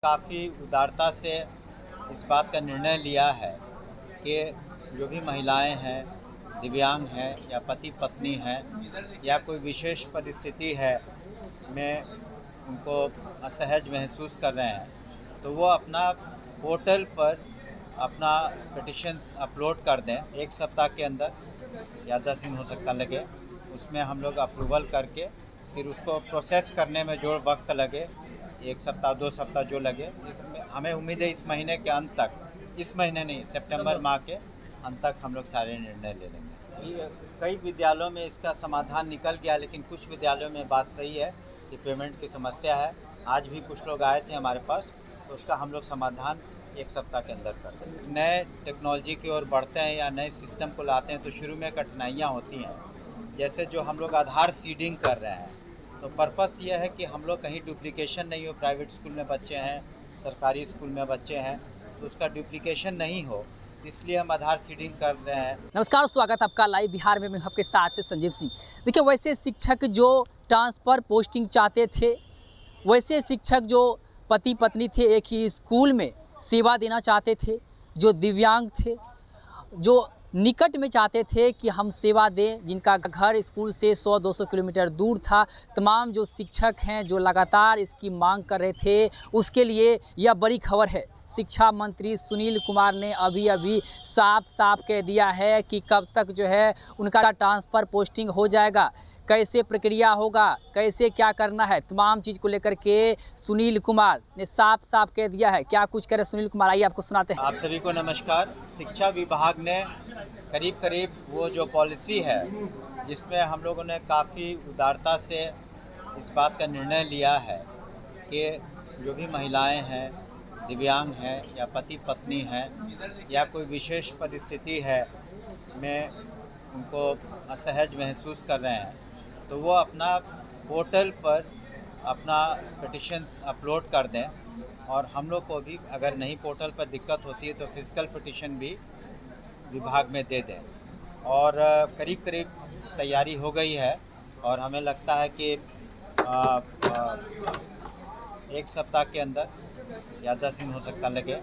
काफ़ी उदारता से इस बात का निर्णय लिया है कि जो भी महिलाएं हैं, दिव्यांग हैं या पति पत्नी हैं या कोई विशेष परिस्थिति है में उनको असहज महसूस कर रहे हैं, तो वो अपना पोर्टल पर अपना पिटिशन्स अपलोड कर दें 1 सप्ताह के अंदर या 10 दिन हो सकता लगे। उसमें हम लोग अप्रूवल करके फिर उसको प्रोसेस करने में जो वक्त लगे 1 सप्ताह 2 सप्ताह जो लगे, इसमें हमें उम्मीद है इस महीने के अंत तक, इस महीने नहीं सितंबर माह के अंत तक हम लोग सारे निर्णय ले लेंगे। ये कई विद्यालयों में इसका समाधान निकल गया, लेकिन कुछ विद्यालयों में बात सही है कि पेमेंट की समस्या है। आज भी कुछ लोग आए थे हमारे पास, तो उसका हम लोग समाधान 1 सप्ताह के अंदर कर देंगे। नए टेक्नोलॉजी की ओर बढ़ते हैं या नए सिस्टम को लाते हैं तो शुरू में कठिनाइयाँ होती हैं। जैसे जो हम लोग आधार सीडिंग कर रहे हैं, तो पर्पस ये है कि हम लोग कहीं डुप्लीकेशन नहीं हो। प्राइवेट स्कूल में बच्चे हैं, सरकारी स्कूल में बच्चे हैं, तो उसका डुप्लीकेशन नहीं हो, इसलिए हम आधार सीडिंग कर रहे हैं। नमस्कार, स्वागत आपका लाइव बिहार में। मैं आपके साथ संजीव सिंह। देखिए, वैसे शिक्षक जो ट्रांसफ़र पोस्टिंग चाहते थे, वैसे शिक्षक जो पति पत्नी थे, एक ही स्कूल में सेवा देना चाहते थे, जो दिव्यांग थे, जो निकट में चाहते थे कि हम सेवा दें, जिनका घर स्कूल से 100-200 किलोमीटर दूर था, तमाम जो शिक्षक हैं जो लगातार इसकी मांग कर रहे थे, उसके लिए यह बड़ी खबर है। शिक्षा मंत्री सुनील कुमार ने अभी साफ साफ कह दिया है कि कब तक जो है उनका ट्रांसफ़र पोस्टिंग हो जाएगा, कैसे प्रक्रिया होगा, कैसे क्या करना है, तमाम चीज़ को लेकर के सुनील कुमार ने साफ साफ कह दिया है। क्या कुछ करे सुनील कुमार, आइए आपको सुनाते हैं। आप सभी को नमस्कार। शिक्षा विभाग ने करीब वो जो पॉलिसी है, जिसमें हम लोगों ने काफ़ी उदारता से इस बात का निर्णय लिया है कि जो भी महिलाएं हैं, दिव्यांग हैं या पति पत्नी हैं या कोई विशेष परिस्थिति है में उनको असहज महसूस कर रहे हैं, तो वो अपना पोर्टल पर अपना पिटिशन्स अपलोड कर दें। और हम लोग को भी अगर नहीं पोर्टल पर दिक्कत होती है तो फिजिकल पिटिशन भी विभाग में दे दें। और करीब तैयारी हो गई है और हमें लगता है कि 1 सप्ताह के अंदर या 10 दिन हो सकता लगे,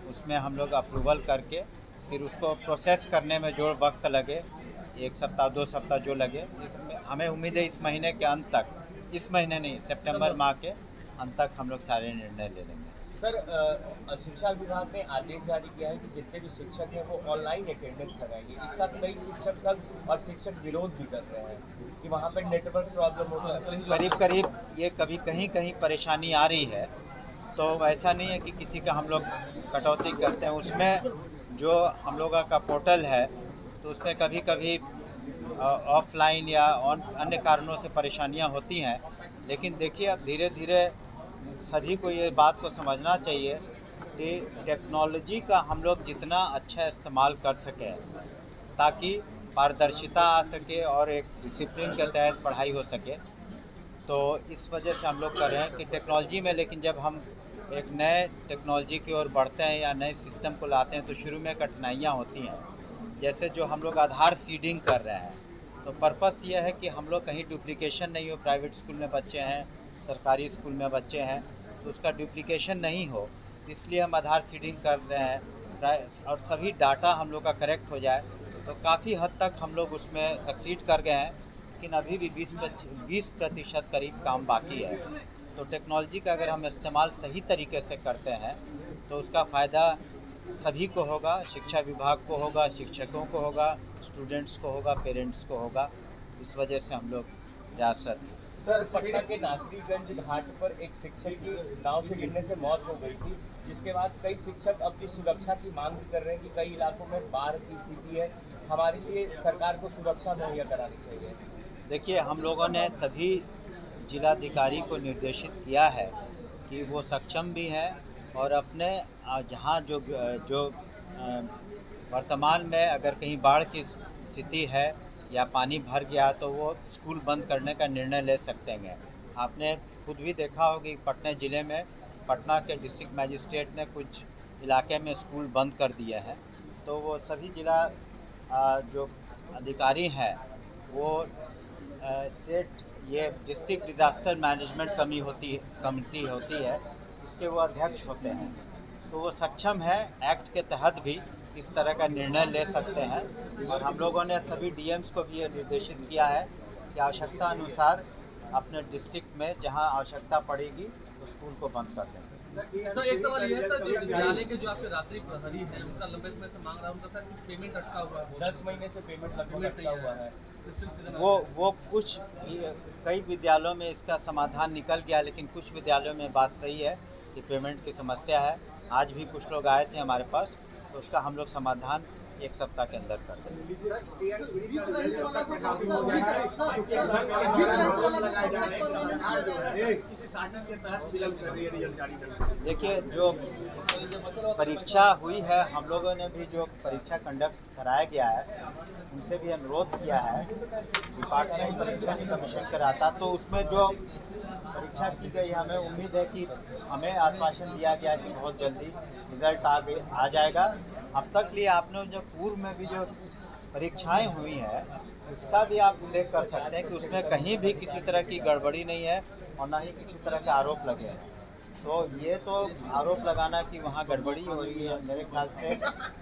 उसमें हम लोग अप्रूवल करके फिर उसको प्रोसेस करने में जो वक्त लगे 1 सप्ताह 2 सप्ताह जो लगे, इसमें हमें उम्मीद है इस महीने के अंत तक, इस महीने नहीं सितंबर माह के अंत तक हम लोग सारे निर्णय ले लेंगे। सर, शिक्षा विभाग ने आदेश जारी किया है कि जितने भी शिक्षक हैं वो ऑनलाइन अटेंडेंस लगाएंगे। इसका कई शिक्षक संघ और शिक्षक विरोध भी कर रहे हैं कि वहाँ पर नेटवर्क प्रॉब्लम होता है। करीब ये कभी कहीं परेशानी आ रही है, तो ऐसा नहीं है कि किसी का हम लोग कटौती करते हैं। उसमें जो हम लोगों का पोर्टल है, तो उसमें कभी ऑफलाइन या अन्य कारणों से परेशानियां होती हैं। लेकिन देखिए, अब धीरे धीरे सभी को ये बात को समझना चाहिए कि टेक्नोलॉजी का हम लोग जितना अच्छा इस्तेमाल कर सकें, ताकि पारदर्शिता आ सके और एक डिसिप्लिन के तहत पढ़ाई हो सके। तो इस वजह से हम लोग कर रहे हैं कि टेक्नोलॉजी में, लेकिन जब हम एक नए टेक्नोलॉजी की ओर बढ़ते हैं या नए सिस्टम को लाते हैं तो शुरू में कठिनाइयाँ होती हैं। जैसे जो हम लोग आधार सीडिंग कर रहे हैं, तो पर्पस ये है कि हम लोग कहीं डुप्लीकेशन नहीं हो। प्राइवेट स्कूल में बच्चे हैं, सरकारी स्कूल में बच्चे हैं, तो उसका डुप्लीकेशन नहीं हो, इसलिए हम आधार सीडिंग कर रहे हैं और सभी डाटा हम लोग का करेक्ट हो जाए। तो काफ़ी हद तक हम लोग उसमें सक्सीड कर गए हैं, लेकिन अभी भी 20% करीब काम बाकी है। तो टेक्नोलॉजी का अगर हम इस्तेमाल सही तरीके से करते हैं तो उसका फ़ायदा सभी को होगा, शिक्षा विभाग को होगा, शिक्षकों को होगा, स्टूडेंट्स को होगा, पेरेंट्स को होगा। इस वजह से हम लोग प्रयासरत हैं। सर, पटना के नासरीगंज घाट पर एक शिक्षक की नाव से गिरने से मौत हो गई थी, जिसके बाद कई शिक्षक अपनी सुरक्षा की मांग भी कर रहे हैं कि कई इलाकों में बाढ़ की स्थिति है, हमारे लिए सरकार को सुरक्षा मुहैया करानी चाहिए। देखिए, हम लोगों ने सभी जिलाधिकारी को निर्देशित किया है कि वो सक्षम भी हैं और अपने जहाँ जो वर्तमान में अगर कहीं बाढ़ की स्थिति है या पानी भर गया, तो वो स्कूल बंद करने का निर्णय ले सकते हैं। आपने खुद भी देखा होगा कि पटना ज़िले में पटना के डिस्ट्रिक्ट मजिस्ट्रेट ने कुछ इलाके में स्कूल बंद कर दिए हैं। तो वो सभी जिला जो अधिकारी हैं, वो स्टेट ये डिस्ट्रिक्ट डिज़ास्टर मैनेजमेंट कमेटी होती है, उसके वो अध्यक्ष होते हैं, तो वो सक्षम है एक्ट के तहत भी इस तरह का निर्णय ले सकते हैं। और हम लोगों ने सभी डीएम्स को भी ये निर्देशित किया है कि आवश्यकता अनुसार अपने डिस्ट्रिक्ट में जहां आवश्यकता पड़ेगी तो स्कूल को बंद कर देंगे। सर एक सवाल ये है सर, जो विद्यालय के जो आपके रात्रि प्रहरी हैं उनका लंबे समय से मांग रहा है, उनका शायद कुछ पेमेंट अटका हुआ है, 10 महीने से पेमेंट लगभग अटका हुआ है। वो कुछ कई विद्यालयों में इसका समाधान निकल गया, लेकिन कुछ विद्यालयों में बात सही है कि पेमेंट की समस्या है। आज भी कुछ लोग आए थे हमारे पास, तो उसका हम लोग समाधान 1 सप्ताह के अंदर कर देंगे। देखिए, जो परीक्षा हुई है, हम लोगों ने भी जो परीक्षा कंडक्ट कराया गया है उनसे भी अनुरोध किया है, डिपार्टमेंट परीक्षा कमीशन कराता, तो उसमें जो परीक्षा की गई, हमें उम्मीद है कि हमें आश्वासन दिया गया कि बहुत जल्दी रिजल्ट आ जाएगा। अब तक लिए आपने जो पूर्व में भी जो परीक्षाएं हुई हैं उसका भी आप उल्लेख कर सकते हैं कि उसमें कहीं भी किसी तरह की गड़बड़ी नहीं है और ना ही किसी तरह के आरोप लगे हैं। तो ये तो आरोप लगाना कि वहाँ गड़बड़ी हो रही है, मेरे ख्याल से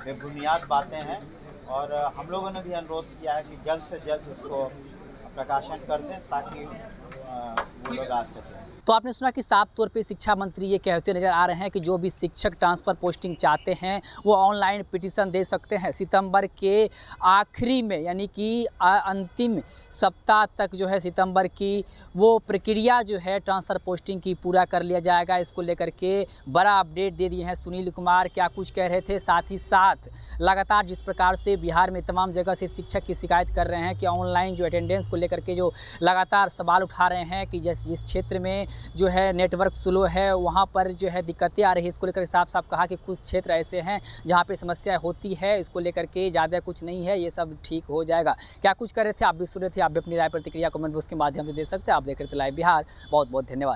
बेबुनियाद बातें हैं। और हम लोगों ने भी अनुरोध किया है कि जल्द से जल्द उसको प्रकाशन कर दें ताकि वो लोग आ सकें। तो आपने सुना कि साफ तौर पे शिक्षा मंत्री ये कहते नज़र आ रहे हैं कि जो भी शिक्षक ट्रांसफ़र पोस्टिंग चाहते हैं वो ऑनलाइन पिटीशन दे सकते हैं। सितंबर के आखिरी में यानी कि अंतिम सप्ताह तक जो है सितंबर की वो प्रक्रिया जो है ट्रांसफ़र पोस्टिंग की पूरा कर लिया जाएगा। इसको लेकर के बड़ा अपडेट दे दिए हैं सुनील कुमार, क्या कुछ कह रहे थे। साथ ही साथ लगातार जिस प्रकार से बिहार में तमाम जगह से शिक्षक की शिकायत कर रहे हैं कि ऑनलाइन जो अटेंडेंस को लेकर के जो लगातार सवाल उठा रहे हैं कि जिस क्षेत्र में जो है नेटवर्क स्लो है वहाँ पर जो है दिक्कतें आ रही है। इसको लेकर साफ साफ कहा कि कुछ क्षेत्र ऐसे हैं जहाँ पे समस्या होती है, इसको लेकर के ज़्यादा कुछ नहीं है, ये सब ठीक हो जाएगा। क्या कुछ कर रहे थे आप भी सुन रहे थे, आप भी अपनी राय प्रतिक्रिया कमेंट बॉक्स के माध्यम से दे सकते हैं। आप देख रहे थे लाइव बिहार। बहुत बहुत धन्यवाद।